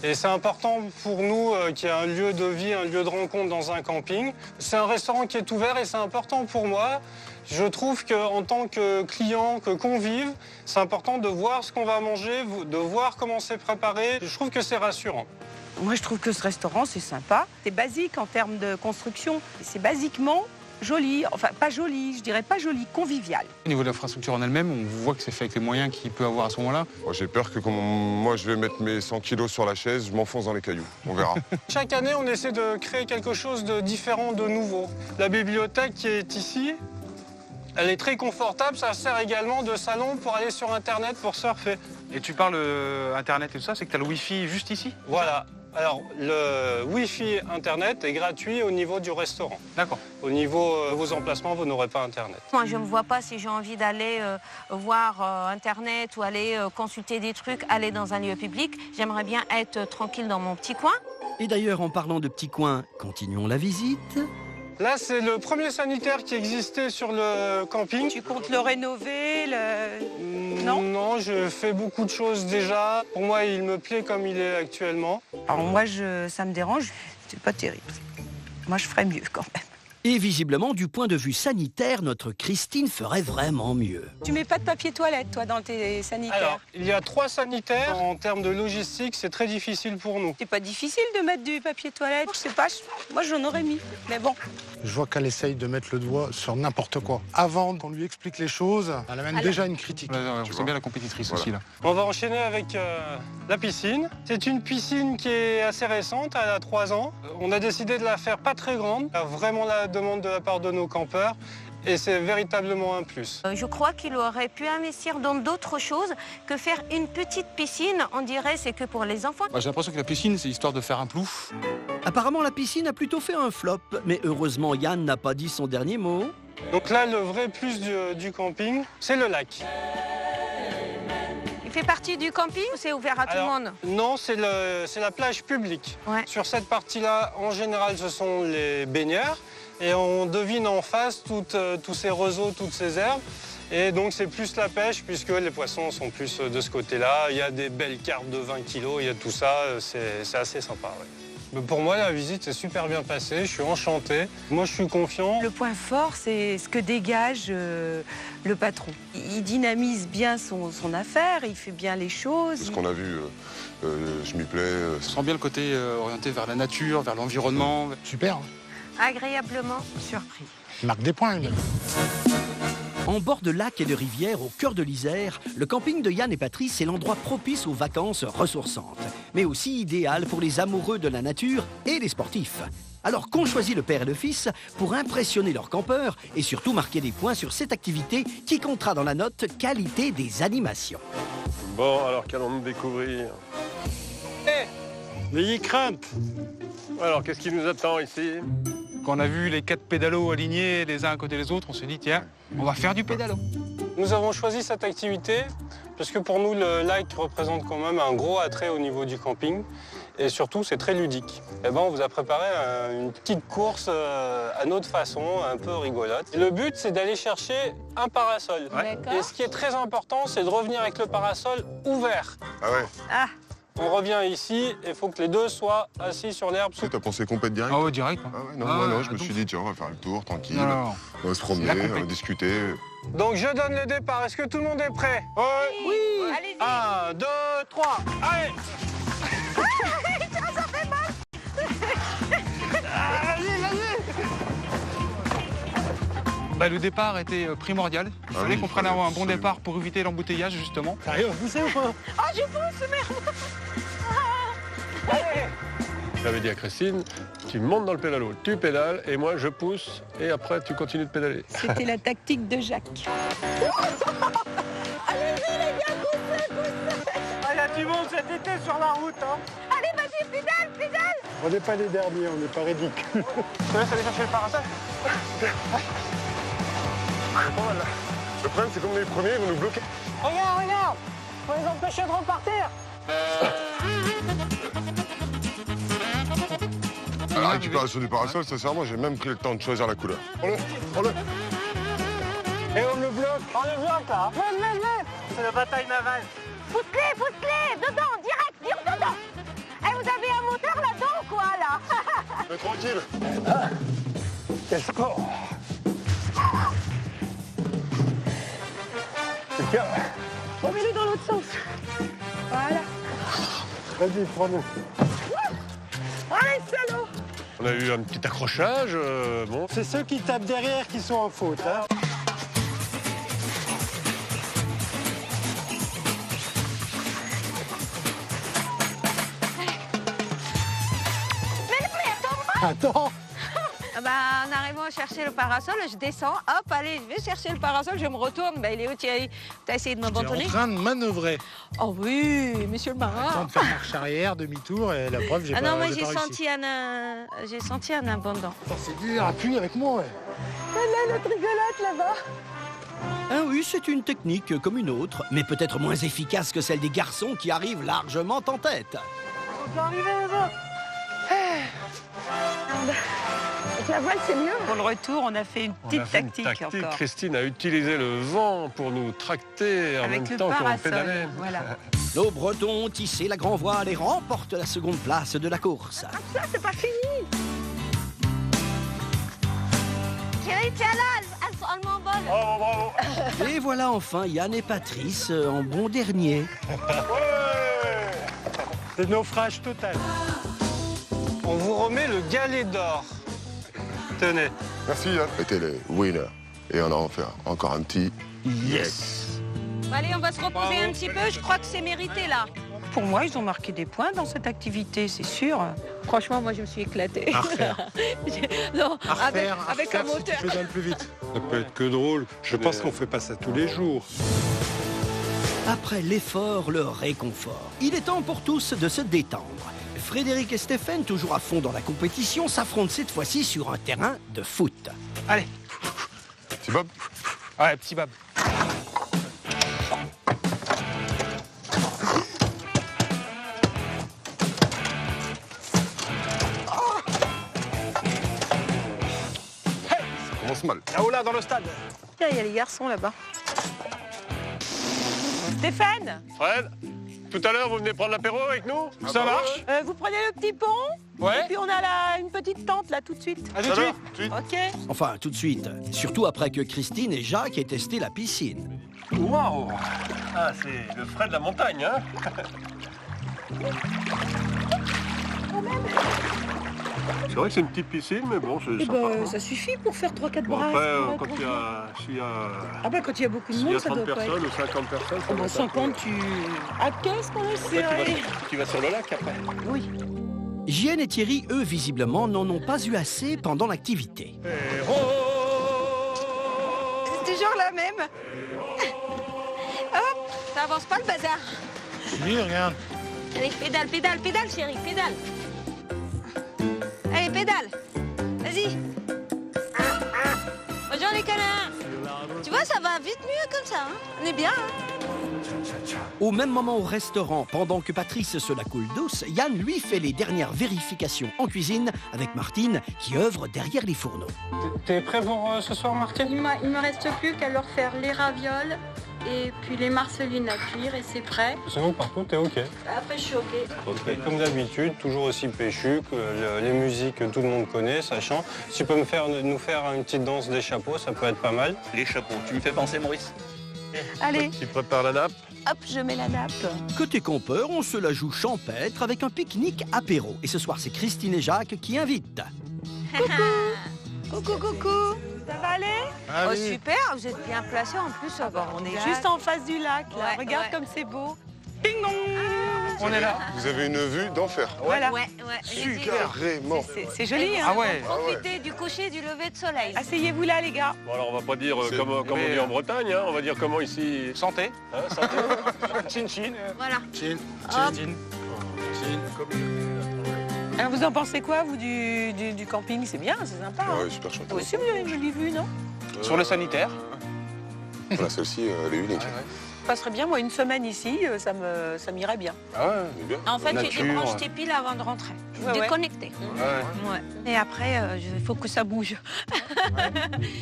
Speaker 6: Et c'est important pour nous qu'il y ait un lieu de vie, un lieu de rencontre dans un camping. C'est un restaurant qui est ouvert et c'est important pour moi. Je trouve qu'en tant que client, que convive, c'est important de voir ce qu'on va manger, de voir comment c'est préparé. Je trouve que c'est rassurant.
Speaker 3: Moi, je trouve que ce restaurant, c'est sympa. C'est basique en termes de construction. C'est basiquement joli, enfin pas joli, je dirais pas joli, convivial.
Speaker 11: Au niveau de l'infrastructure en elle-même, on voit que c'est fait avec les moyens qu'il peut avoir à ce moment-là.
Speaker 4: J'ai peur que quand moi je vais mettre mes 100 kilos sur la chaise, je m'enfonce dans les cailloux. On verra.
Speaker 6: Chaque année, on essaie de créer quelque chose de différent, de nouveau. La bibliothèque qui est ici, elle est très confortable. Ça sert également de salon pour aller sur Internet, pour surfer.
Speaker 9: Et tu parles Internet et tout ça, c'est que tu as le Wi-Fi juste ici?
Speaker 6: Voilà. Alors, le Wi-Fi Internet est gratuit au niveau du restaurant.
Speaker 9: D'accord.
Speaker 6: Au niveau de vos emplacements, vous n'aurez pas Internet.
Speaker 7: Moi, je ne me vois pas si j'ai envie d'aller voir Internet ou aller consulter des trucs, aller dans un lieu public. J'aimerais bien être tranquille dans mon petit coin.
Speaker 1: Et d'ailleurs, en parlant de petits coins, continuons la visite.
Speaker 6: Là, c'est le premier sanitaire qui existait sur le camping.
Speaker 3: Tu comptes le rénover, Non.
Speaker 6: Non, je fais beaucoup de choses déjà. Pour moi, il me plaît comme il est actuellement.
Speaker 3: Alors moi, ça me dérange, c'est pas terrible. Moi, je ferais mieux quand même.
Speaker 1: Et visiblement, du point de vue sanitaire, notre Christine ferait vraiment mieux.
Speaker 3: Tu mets pas de papier toilette, toi, dans tes sanitaires?
Speaker 6: Alors, il y a 3 sanitaires. En termes de logistique, c'est très difficile pour nous.
Speaker 3: C'est pas difficile de mettre du papier toilette? Je sais pas, moi j'en aurais mis, mais bon.
Speaker 10: Je vois qu'elle essaye de mettre le doigt sur n'importe quoi. Avant qu'on lui explique les choses, elle amène déjà une critique.
Speaker 11: C'est bien la compétitrice aussi, là.
Speaker 6: On va enchaîner avec la piscine. C'est une piscine qui est assez récente, elle a 3 ans. On a décidé de la faire pas très grande. Il y a vraiment la demande de la part de nos campeurs. Et c'est véritablement un plus.
Speaker 7: Je crois qu'il aurait pu investir dans d'autres choses que faire une petite piscine. On dirait c'est que pour les enfants.
Speaker 11: J'ai l'impression que la piscine, c'est histoire de faire un plouf.
Speaker 1: Apparemment, la piscine a plutôt fait un flop. Mais heureusement, Yann n'a pas dit son dernier mot.
Speaker 6: Donc là, le vrai plus du camping, c'est le lac.
Speaker 7: Il fait partie du camping ou c'est ouvert à tout le monde?
Speaker 6: Non, c'est la plage publique.
Speaker 7: Ouais.
Speaker 6: Sur cette partie-là, en général, ce sont les baigneurs. Et on devine en face tous ces roseaux, toutes ces herbes. Et donc c'est plus la pêche puisque les poissons sont plus de ce côté-là. Il y a des belles carpes de 20 kilos, il y a tout ça. C'est assez sympa. Ouais. Mais pour moi, la visite s'est super bien passée. Je suis enchanté. Moi, je suis confiant.
Speaker 3: Le point fort, c'est ce que dégage le patron. Il dynamise bien son affaire, il fait bien les choses.
Speaker 4: Ce qu'on a vu, je m'y plais.
Speaker 11: On sent bien le côté orienté vers la nature, vers l'environnement.
Speaker 10: Super,
Speaker 7: Agréablement surpris.
Speaker 10: il marque des points.
Speaker 1: En bord de lacs et de rivières, au cœur de l'Isère, le camping de Yann et Patrice est l'endroit propice aux vacances ressourçantes, mais aussi idéal pour les amoureux de la nature et les sportifs. Alors qu'ont choisi le père et le fils pour impressionner leurs campeurs et surtout marquer des points sur cette activité qui comptera dans la note qualité des animations.
Speaker 8: Bon, alors qu'allons-nous découvrir?
Speaker 5: N'ayez crainte.
Speaker 8: Alors, qu'est-ce qui nous attend ici?
Speaker 9: Quand on a vu les 4 pédalos alignés les uns à côté des autres, on s'est dit, tiens, on va faire du pédalo.
Speaker 6: Nous avons choisi cette activité parce que pour nous, le lac représente quand même un gros attrait au niveau du camping. Et surtout, c'est très ludique. Eh ben, on vous a préparé une petite course à notre façon, un peu rigolote. Et le but, c'est d'aller chercher un parasol.
Speaker 7: Ouais.
Speaker 6: Et ce qui est très important, c'est de revenir avec le parasol ouvert.
Speaker 4: Ah ouais?
Speaker 6: On revient ici et il faut que les deux soient assis sur l'herbe.
Speaker 4: Tu t'as pensé compète direct?
Speaker 11: Ah ouais, direct.
Speaker 4: Ah ouais, non, moi non, je me suis dit, tiens, on va faire le tour, tranquille.
Speaker 11: Non.
Speaker 4: On va se promener, on va discuter.
Speaker 6: Donc je donne le départ. Est-ce que tout le monde est prêt?
Speaker 3: Oui.
Speaker 7: Allez-y.
Speaker 6: 1, 2, 3, allez!
Speaker 7: Ça fait mal.
Speaker 9: Le départ était primordial. Il fallait qu'on prenne un bon départ pour éviter l'embouteillage, justement.
Speaker 5: Sérieux, vous savez ou pas?
Speaker 7: Ah, je pousse, merde.
Speaker 8: J'avais dit à Christine, tu montes dans le pédalo, tu pédales, et moi je pousse, et après tu continues de pédaler.
Speaker 3: C'était la tactique de Jacques.
Speaker 7: Allez-y, les gars, poussez.
Speaker 6: Ah, là, tu montes cet été sur la route, hein.
Speaker 7: Allez, vas-y, pédale.
Speaker 5: On n'est pas les derniers, on n'est pas ridicules.
Speaker 6: Je te laisse aller chercher le parasol.
Speaker 4: Le problème, c'est comme les premiers, ils vont nous bloquer.
Speaker 6: Regarde, faut les empêcher de repartir.
Speaker 4: À la récupération du parasol, sincèrement, j'ai même pris le temps de choisir la couleur. Prends-le.
Speaker 6: Et on le bloque. On le bloque, là. C'est la bataille navale.
Speaker 7: Pousse-les, dedans, direct, dedans. Eh, vous avez un moteur là-dedans ou quoi, là?
Speaker 4: Mais tranquille.
Speaker 6: Quel sport. C'est bien.
Speaker 3: Remets-le dans l'autre sens. Voilà.
Speaker 5: Vas-y, prends-nous.
Speaker 3: Allez, salaud.
Speaker 8: On a eu un petit accrochage, bon.
Speaker 5: C'est ceux qui tapent derrière qui sont en faute. Hein. Attends.
Speaker 7: En arrivant à chercher le parasol, je descends, hop, allez, je vais chercher le parasol, je me retourne, il est où Thierry? T'as essayé de
Speaker 10: T'es
Speaker 7: m'abandonner?
Speaker 10: en train de manœuvrer.
Speaker 7: Oh oui, monsieur le marin.
Speaker 10: Temps de faire marche arrière, demi-tour, et la preuve, j'ai pas
Speaker 7: Ah non, moi
Speaker 10: j'ai
Speaker 7: j'ai
Speaker 10: pas réussi.
Speaker 7: senti un abandon.
Speaker 10: C'est dur, appuie avec moi, ouais.
Speaker 3: Là, notre rigolote là-bas.
Speaker 1: Ah oui, c'est une technique comme une autre, mais peut-être moins efficace que celle des garçons qui arrivent largement en tête.
Speaker 3: On peut arriver là-bas. Avec la voile, c'est mieux. Pour le retour, on a fait une petite tactique encore.
Speaker 8: Christine a utilisé le vent pour nous tracter en
Speaker 3: Avec
Speaker 8: même
Speaker 3: le
Speaker 8: temps qu'on
Speaker 3: parasol,
Speaker 8: pédalait.
Speaker 3: voilà.
Speaker 1: Nos Bretons ont tissé la grand voile et remportent la seconde place de la course.
Speaker 3: Ça, c'est pas fini.
Speaker 7: Thierry, tiens là, elle m'envole.
Speaker 8: Bravo, bravo.
Speaker 1: Et voilà enfin Yann et Patrice en bon dernier.
Speaker 5: C'est naufrage total. On vous remet le galet d'or. Tenez.
Speaker 4: Merci Yann. C'était le winner. Et on en fait encore un petit.
Speaker 1: Yes.
Speaker 7: Allez, on va se reposer un petit peu, je crois que c'est mérité là.
Speaker 3: Pour moi, ils ont marqué des points dans cette activité, c'est sûr.
Speaker 7: Franchement, moi je me suis éclatée.
Speaker 10: À refaire.
Speaker 7: Non,
Speaker 10: À refaire,
Speaker 7: avec un
Speaker 10: si tu
Speaker 7: moteur.
Speaker 10: pédales plus vite.
Speaker 5: Ça peut être que drôle. Je pense qu'on fait pas ça tous les jours.
Speaker 1: Après l'effort, le réconfort. Il est temps pour tous de se détendre. Frédéric et Stéphane, toujours à fond dans la compétition, s'affrontent cette fois-ci sur un terrain de foot.
Speaker 9: Allez.
Speaker 4: Petit Bob.
Speaker 9: Ouais, petit Bob.
Speaker 4: Ça commence mal.
Speaker 9: Là-haut, là, dans le stade.
Speaker 3: Tiens, il y a les garçons là-bas. Stéphane,
Speaker 8: Fred, tout à l'heure, vous venez prendre l'apéro avec nous?
Speaker 9: Ça marche?
Speaker 3: vous prenez le petit pont.
Speaker 9: Ouais.
Speaker 3: Et puis on a une petite tente là tout de suite.
Speaker 9: À tout de suite.
Speaker 3: Ok.
Speaker 1: Enfin, tout de suite. Surtout après que Christine et Jacques aient testé la piscine.
Speaker 8: Waouh! Ah, c'est le frais de la montagne, hein? C'est vrai que c'est une petite piscine, mais bon, c'est sympa.
Speaker 3: ça suffit pour faire 3-4
Speaker 8: Bon,
Speaker 3: brasses.
Speaker 8: après, s'il y a
Speaker 3: Ah bah quand il y a beaucoup de
Speaker 8: s'il y
Speaker 3: monde,
Speaker 8: a
Speaker 3: ça
Speaker 8: 30
Speaker 3: doit pas
Speaker 8: personnes
Speaker 3: être...
Speaker 8: ou 50 personnes, ça
Speaker 3: Oh
Speaker 8: doit
Speaker 3: bah
Speaker 8: être un peu-
Speaker 3: 50, tu... À qu'est-ce qu'on est serré?
Speaker 8: Tu vas sur le lac après.
Speaker 3: Oui.
Speaker 1: Jeanne et Thierry, eux, visiblement, n'en ont pas eu assez pendant l'activité.
Speaker 3: C'est toujours la même.
Speaker 7: Hop, ça avance pas le bazar.
Speaker 10: Oui, regarde.
Speaker 7: Allez, pédale, pédale, pédale, chérie, pédale. Allez, pédale. Vas-y. Bonjour les canards. Tu vois, ça va vite mieux comme ça. Hein, on est bien. Hein.
Speaker 1: Au même moment au restaurant, pendant que Patrice se la coule douce, Yann, lui, fait les dernières vérifications en cuisine avec Martine, qui œuvre derrière les fourneaux.
Speaker 6: T'es prêt pour ce soir, Martine?
Speaker 12: Il me reste plus qu'à leur faire les ravioles et puis les marcelines à cuire et c'est prêt.
Speaker 6: Sinon, partout, t'es OK.
Speaker 12: Après, je suis OK.
Speaker 6: Comme d'habitude, toujours aussi péchu, que les musiques que tout le monde connaît, ça chante. Si tu peux nous faire une petite danse des chapeaux, ça peut être pas mal.
Speaker 13: Les chapeaux, tu me fais penser, Maurice?
Speaker 3: Allez,
Speaker 8: Tu prépares la nappe?
Speaker 3: hop, je mets la nappe.
Speaker 1: Côté campeur, on se la joue champêtre avec un pique-nique apéro. Et ce soir, c'est Christine et Jacques qui invitent.
Speaker 3: Coucou, coucou. Ça va aller?
Speaker 10: Ah
Speaker 7: Oh,
Speaker 10: oui.
Speaker 7: super, vous êtes bien placés en plus.
Speaker 3: On est juste en face du lac, là.
Speaker 7: Ouais,
Speaker 3: Regarde
Speaker 7: ouais.
Speaker 3: comme c'est beau. Ding dong.
Speaker 9: On est là.
Speaker 4: Vous avez une vue d'enfer.
Speaker 3: Voilà.
Speaker 7: Ouais, ouais.
Speaker 4: Carrément.
Speaker 3: C'est joli, hein?
Speaker 9: Ah ouais.
Speaker 7: Profitez du coucher et du lever de soleil.
Speaker 3: Asseyez-vous là, les gars.
Speaker 8: Bon, alors on va pas dire
Speaker 4: C'est-
Speaker 8: comme on dit en Bretagne, hein, on va dire comment ici.
Speaker 9: Santé.
Speaker 8: Hein, santé.
Speaker 9: Chin chin.
Speaker 7: Voilà.
Speaker 10: Chin,
Speaker 7: Hop.
Speaker 10: chin,
Speaker 3: Alors, vous en pensez quoi, vous, du camping? C'est bien, c'est sympa.
Speaker 4: Ah
Speaker 3: Hein?
Speaker 4: ouais, super chouette.
Speaker 3: Vous aussi, vous avez une jolie vue, non?
Speaker 9: Sur le sanitaire.
Speaker 4: Voilà, celle-ci, elle est unique.
Speaker 3: Ça passerait bien, moi, une semaine ici, ça m'irait bien.
Speaker 9: Ah ouais.
Speaker 4: C'est bien.
Speaker 7: En fait, tu
Speaker 9: Nature.
Speaker 7: débranches tes piles avant de rentrer.
Speaker 3: Ouais, ouais.
Speaker 7: Déconnecté.
Speaker 9: Ouais.
Speaker 7: Ouais. Et après, il faut que ça bouge.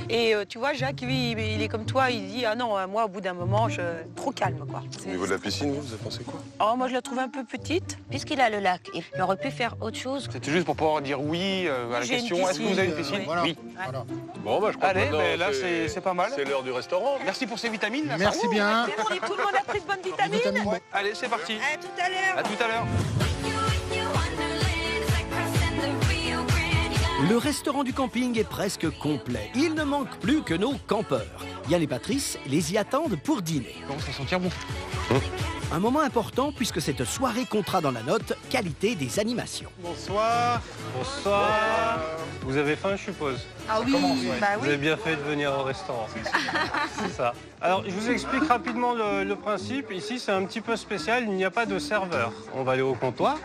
Speaker 3: Et tu vois, Jacques, lui, il est comme toi, il dit, ah non, moi, au bout d'un moment, trop calme, quoi.
Speaker 4: Au niveau de la piscine, vous avez pensé quoi?
Speaker 3: Oh, moi, je la trouve un peu petite.
Speaker 7: Puisqu'il a le lac, il aurait pu faire autre chose.
Speaker 9: C'était juste pour pouvoir dire oui à la
Speaker 3: J'ai une
Speaker 9: question. Est-ce que vous avez une
Speaker 3: piscine.
Speaker 9: piscine?
Speaker 10: Voilà.
Speaker 9: Oui.
Speaker 10: Voilà.
Speaker 8: Bon, bah je crois que
Speaker 9: Allez,
Speaker 8: maintenant,
Speaker 9: mais là, c'est pas mal.
Speaker 8: C'est l'heure du restaurant.
Speaker 9: Merci pour ces vitamines. là,
Speaker 10: Merci
Speaker 9: ça.
Speaker 10: bien.
Speaker 3: Merci, tout le monde a pris de bonnes vitamines.
Speaker 10: Vitamine B.
Speaker 9: Allez, c'est parti.
Speaker 7: À tout à l'heure.
Speaker 9: À tout à l'heure.
Speaker 1: Le restaurant du camping est presque complet. Il ne manque plus que nos campeurs. Yann et Patrice les y attendent pour dîner.
Speaker 11: Comment ça sentir bon?
Speaker 1: Un moment important puisque cette soirée comptera dans la note qualité des animations.
Speaker 6: Bonsoir. Bonsoir. Vous avez faim, je suppose?
Speaker 3: Ah oui, bah
Speaker 6: Vous
Speaker 3: oui.
Speaker 6: avez bien fait de venir au restaurant. C'est ça. Alors, je vous explique rapidement le principe. Ici, c'est un petit peu spécial. Il n'y a pas de serveur. On va aller au comptoir.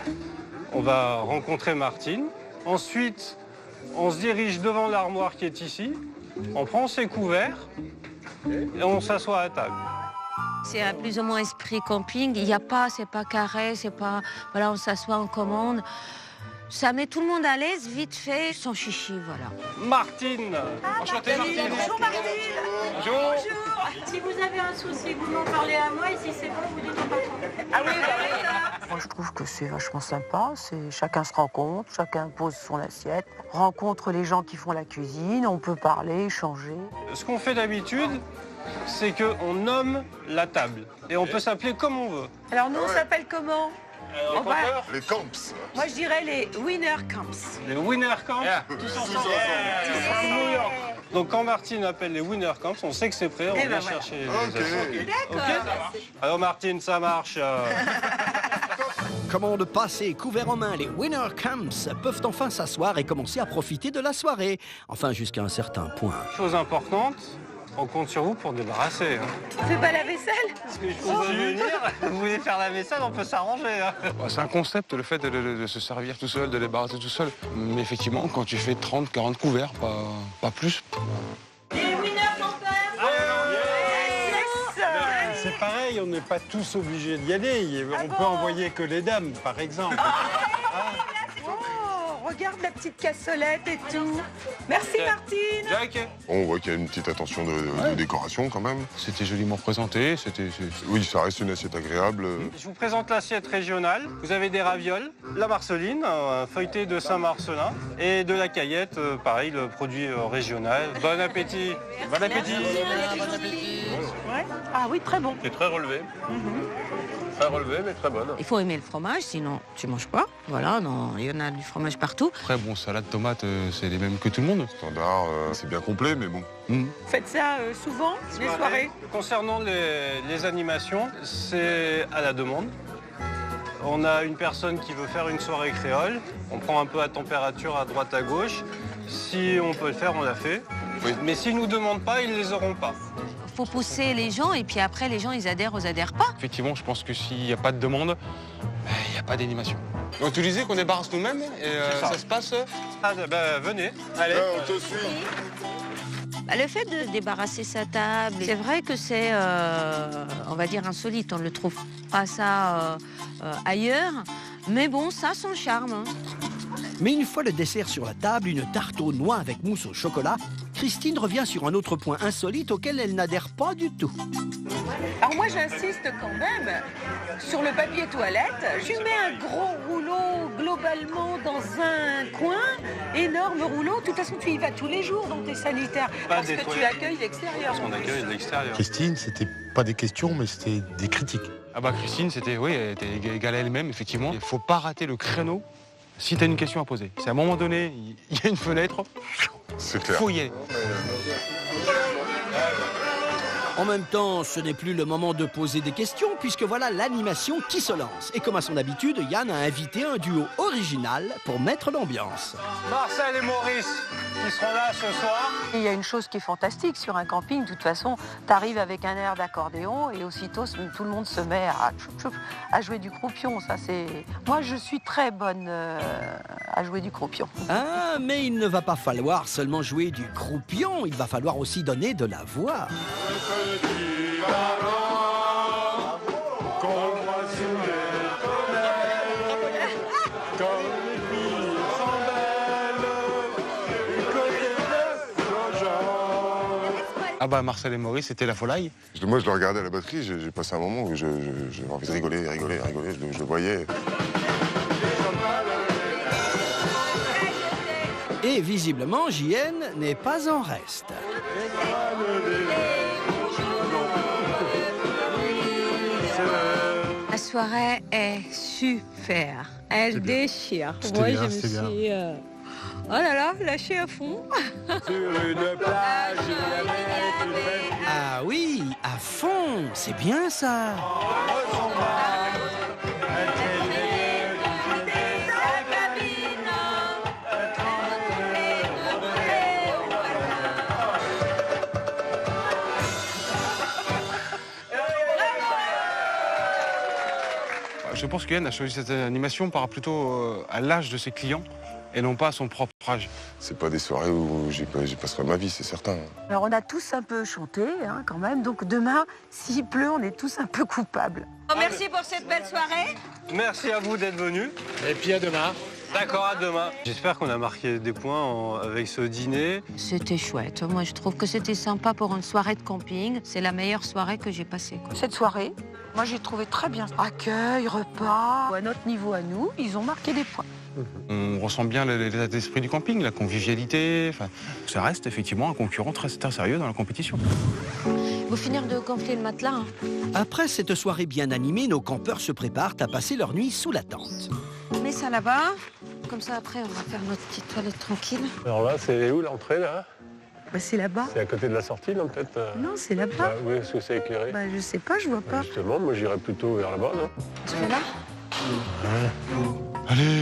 Speaker 6: On va rencontrer Martine. Ensuite, on se dirige devant l'armoire qui est ici. On prend ses couverts et on s'assoit à table.
Speaker 7: C'est un plus ou moins esprit camping. Il n'y a pas, c'est pas carré, c'est pas... Voilà, on s'assoit en commande. Ça met tout le monde à l'aise, vite fait, sans chichi, voilà.
Speaker 6: Martine.
Speaker 11: Enchanté, Martine.
Speaker 12: Bonjour Martine.
Speaker 11: Bonjour.
Speaker 12: Bonjour. Si vous avez un souci, vous m'en parlez à moi et si c'est bon, vous dites au patron.
Speaker 3: Ah oui, moi je trouve que c'est vachement sympa. Chacun se rencontre, chacun pose son assiette, rencontre les gens qui font la cuisine, on peut parler, échanger.
Speaker 6: Ce qu'on fait d'habitude, c'est qu'on nomme la table. Et on peut s'appeler comme on veut.
Speaker 2: Alors nous, on s'appelle comment? On va-
Speaker 4: Les camps.
Speaker 2: Moi, je dirais les winner camps.
Speaker 6: Les winner camps.
Speaker 2: Tous ensemble.
Speaker 6: New York. Donc quand Martine appelle les winner camps, on sait que c'est prêt, on
Speaker 2: Eh
Speaker 6: vient
Speaker 2: ben voilà.
Speaker 6: chercher les assos.
Speaker 2: D'accord.
Speaker 6: Alors Martine, ça marche.
Speaker 1: Commande passée, couvert en main, les Winner Camps peuvent enfin s'asseoir et commencer à profiter de la soirée. Enfin, jusqu'à un certain point.
Speaker 6: Chose importante, on compte sur vous pour débarrasser.
Speaker 2: On fait pas la vaisselle?
Speaker 6: Parce que je peux venir, vous voulez faire la vaisselle, on peut s'arranger.
Speaker 11: C'est un concept, le fait de se servir tout seul, de débarrasser tout seul. Mais effectivement, quand tu fais 30, 40 couverts, pas plus.
Speaker 12: Les winners campeurs.
Speaker 5: C'est pareil, on n'est pas tous obligés d'y aller. On peut envoyer que les dames, par exemple.
Speaker 2: Oh, regarde la petite cassolette et tout. Merci Martine.
Speaker 6: Jack.
Speaker 4: On voit qu'il y a une petite attention de décoration quand même.
Speaker 11: C'était joliment présenté,
Speaker 4: Oui, ça reste une assiette agréable.
Speaker 6: Je vous présente l'assiette régionale. Vous avez des ravioles, la marceline, un feuilleté de Saint-Marcelin et de la caillette, pareil, le produit régional. Bon appétit. Bon appétit.
Speaker 2: Ouais. Ah oui, très bon.
Speaker 8: C'est très relevé. Très relevé, mais très bonne.
Speaker 7: Il faut aimer le fromage, sinon tu manges pas. Voilà, non, il y en a du fromage partout.
Speaker 11: Après, bon, salade, tomate, c'est les mêmes que tout le monde.
Speaker 4: Standard, c'est bien complet, mais bon.
Speaker 2: Faites ça souvent, les soirées?
Speaker 6: Concernant les animations, c'est à la demande. On a une personne qui veut faire une soirée créole. On prend un peu à température à droite à gauche. Si on peut le faire, on l'a fait.
Speaker 4: Oui.
Speaker 6: Mais s'ils ne nous demandent pas, ils ne les auront pas.
Speaker 7: Il faut pousser les gens et puis après les gens ils adhèrent ou ils adhèrent pas.
Speaker 11: Effectivement, je pense que s'il n'y a pas de demande, il n'y a pas d'animation. Donc tu disais qu'on débarrasse nous-mêmes et ça se passe
Speaker 6: Ah, ben, venez. Allez.
Speaker 4: on te suit.
Speaker 7: Bah, le fait de débarrasser sa table, c'est vrai que c'est, on va dire, insolite. On ne le trouve pas ça ailleurs. Mais bon, ça a son charme. Hein.
Speaker 1: Mais une fois le dessert sur la table, une tarte aux noix avec mousse au chocolat, Christine revient sur un autre point insolite auquel elle n'adhère pas du tout.
Speaker 2: Alors moi, j'insiste quand même sur le papier toilette. Je mets un gros rouleau globalement dans un coin, énorme rouleau. De toute façon, tu y vas tous les jours dans tes sanitaires parce
Speaker 6: des
Speaker 2: que tu
Speaker 6: toilettes.
Speaker 2: accueilles l'extérieur.
Speaker 6: On accueille de l'extérieur.
Speaker 10: Christine, c'était pas des questions, mais c'était des critiques.
Speaker 11: Ah bah Christine, elle était égale à elle-même, effectivement. Il faut pas rater le créneau si tu as une question à poser. Si à un moment donné, il y a une fenêtre,
Speaker 4: C'est clair.
Speaker 11: faut y aller.
Speaker 1: En même temps, ce n'est plus le moment de poser des questions puisque voilà l'animation qui se lance. Et comme à son habitude, Yann a invité un duo original pour mettre l'ambiance.
Speaker 6: Marcel et Maurice qui seront là ce soir.
Speaker 3: Il y a une chose qui est fantastique sur un camping, de toute façon, tu arrives avec un air d'accordéon et aussitôt tout le monde se met à jouer du croupion. Ça, c'est... Moi, je suis très bonne à jouer du croupion.
Speaker 1: Ah, mais il ne va pas falloir seulement jouer du croupion, il va falloir aussi donner de la voix.
Speaker 11: Ah bah Marcel et Maurice, c'était la folie.
Speaker 4: Moi, je le regardais à la batterie, j'ai passé un moment où j'avais envie de rigoler. Je le voyais.
Speaker 1: Et visiblement, JN n'est pas en reste.
Speaker 7: La soirée est super. Elle déchire.
Speaker 10: C'était bien, c'était bien.
Speaker 7: Oh là là, lâché à fond.
Speaker 6: Sur une plage,
Speaker 1: Ah oui, à fond, c'est bien ça.
Speaker 11: Je pense que Yann a choisi cette animation par rapport plutôt à l'âge de ses clients et non pas à son propre âge.
Speaker 4: C'est pas des soirées où j'y passerai ma vie, c'est certain.
Speaker 3: Alors on a tous un peu chanté quand même, donc demain, s'il pleut, on est tous un peu coupables.
Speaker 7: Oh, merci pour cette belle soirée.
Speaker 6: Merci à vous d'être venus.
Speaker 10: Et puis à demain.
Speaker 6: D'accord, à demain. J'espère qu'on a marqué des points avec ce dîner.
Speaker 7: C'était chouette. Moi, je trouve que c'était sympa pour une soirée de camping. C'est la meilleure soirée que j'ai passée, quoi.
Speaker 3: Cette soirée, moi j'ai trouvé très bien. Accueil, repas, à notre niveau à nous, ils ont marqué des points.
Speaker 11: On ressent bien l'état d'esprit du camping, la convivialité. Enfin, ça reste effectivement un concurrent très sérieux dans la compétition.
Speaker 7: Vous finir de gonfler le matelas. Hein.
Speaker 1: Après cette soirée bien animée, nos campeurs se préparent à passer leur nuit sous la tente.
Speaker 7: On met ça là-bas. Comme ça, après, on va faire notre petite toilette tranquille.
Speaker 6: Alors là, c'est où l'entrée, là?
Speaker 3: Bah, c'est là-bas.
Speaker 6: C'est à côté de la sortie, non, peut-être?
Speaker 3: Non, c'est là-bas.
Speaker 6: Bah, oui, est-ce que c'est éclairé?
Speaker 3: Bah, je sais pas, je vois pas.
Speaker 6: Justement, moi, j'irais plutôt vers là-bas, non?
Speaker 7: Tu fais là?
Speaker 11: Allez.